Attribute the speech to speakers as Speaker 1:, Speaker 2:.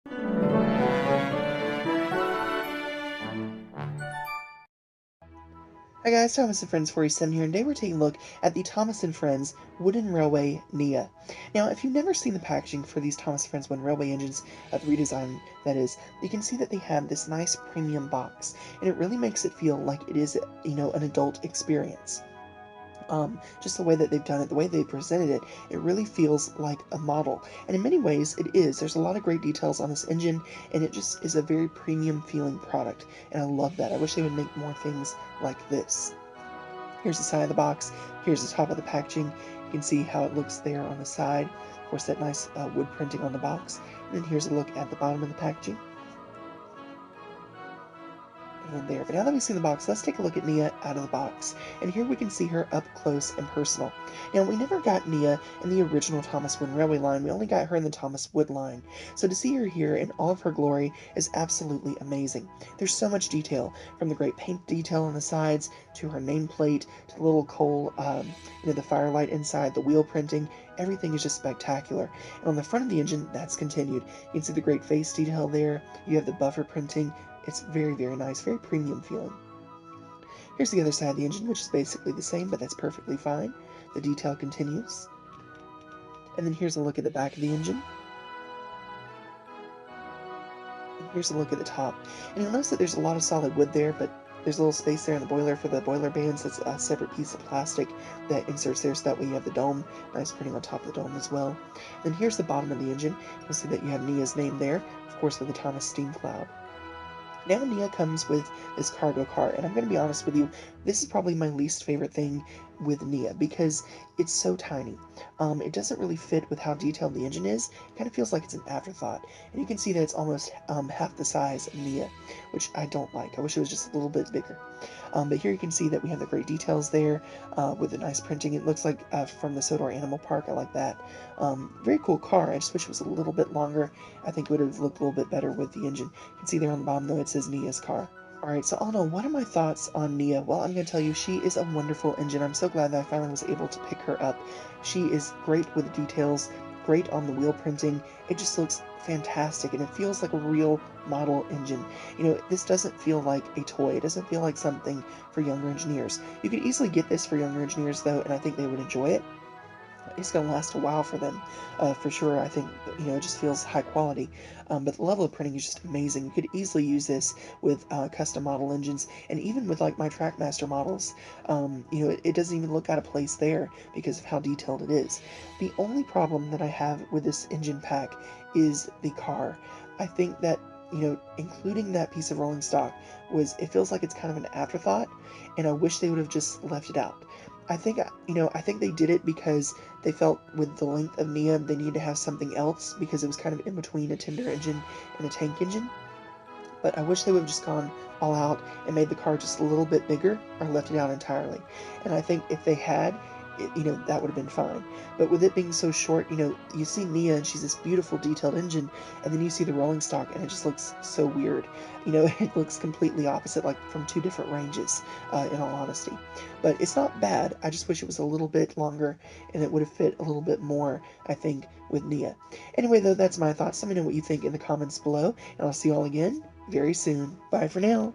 Speaker 1: Hi guys, Thomas and Friends 47 here, and today we're taking a look at the Thomas and Friends Wooden Railway Nia. Now, if you've never seen the packaging for these Thomas and Friends Wooden Railway engines, Redesigned that is, you can see that they have this nice premium box, and it really makes it feel like it is, an adult experience. Just the way that they've done it, the way they presented it, it really feels like a model. And in many ways, it is. There's a lot of great details on this engine, and it just is a very premium feeling product. And I love that. I wish they would make more things like this. Here's the side of the box. Here's the top of the packaging. You can see how it looks there on the side. Of course, that nice wood printing on the box. And then here's a look at the bottom of the packaging. And there. But now that we've seen the box, let's take a look at Nia out of the box. And here we can see her up close and personal. Now, we never got Nia in the original Thomas Wood Railway line. We only got her in the Thomas Wood line. So to see her here in all of her glory is absolutely amazing. There's so much detail, from the great paint detail on the sides, to her nameplate, to the little coal, the firelight inside, the wheel printing. Everything is just spectacular. And on the front of the engine, that's continued. You can see the great face detail there. You have the buffer printing. It's very, very nice, very premium feeling. Here's the other side of the engine, which is basically the same, but that's perfectly fine. The detail continues. And then here's a look at the back of the engine. And here's a look at the top. And you'll notice that there's a lot of solid wood there, but there's a little space there in the boiler for the boiler bands. That's a separate piece of plastic that inserts there, so that way you have the dome. Nice printing on top of the dome as well. Then here's the bottom of the engine. You'll see that you have Nia's name there, of course, with the Thomas Steam Cloud. Now Nia comes with this cargo car, and I'm going to be honest with you, this is probably my least favorite thing with Nia, because it's so tiny. It doesn't really fit with how detailed the engine is. It kind of feels like it's an afterthought, and you can see that it's almost half the size of Nia, which I don't like. I wish it was just a little bit bigger. But here you can see that we have the great details there with the nice printing. It looks like from the Sodor Animal Park. I like that. Very cool car. I just wish it was a little bit longer. I think it would have looked a little bit better with the engine. You can see there on the bottom, though, it says Nia's car. Alright, so all in all, what are my thoughts on Nia? Well, I'm going to tell you, she is a wonderful engine. I'm so glad that I finally was able to pick her up. She is great with the details, great on the wheel printing. It just looks fantastic, and it feels like a real model engine. This doesn't feel like a toy. It doesn't feel like something for younger engineers. You could easily get this for younger engineers, though, and I think they would enjoy it. It's going to last a while for them, for sure. I think, it just feels high quality. But the level of printing is just amazing. You could easily use this with custom model engines, and even with like my Trackmaster models. It doesn't even look out of place there because of how detailed it is. The only problem that I have with this engine pack is the car. I think that, including that piece of rolling stock it feels like it's kind of an afterthought, and I wish they would have just left it out. I think they did it because they felt with the length of Nia, they needed to have something else because it was kind of in between a tender engine and a tank engine. But I wish they would have just gone all out and made the car just a little bit bigger or left it out entirely. And I think if they had, that would have been fine. But with it being so short, you see Nia and she's this beautiful detailed engine, and then you see the rolling stock and it just looks so weird. It looks completely opposite, like from two different ranges, in all honesty. But it's not bad. I just wish it was a little bit longer and it would have fit a little bit more, I think, with Nia. Anyway, though, that's my thoughts. Let me know what you think in the comments below, and I'll see you all again very soon. Bye for now.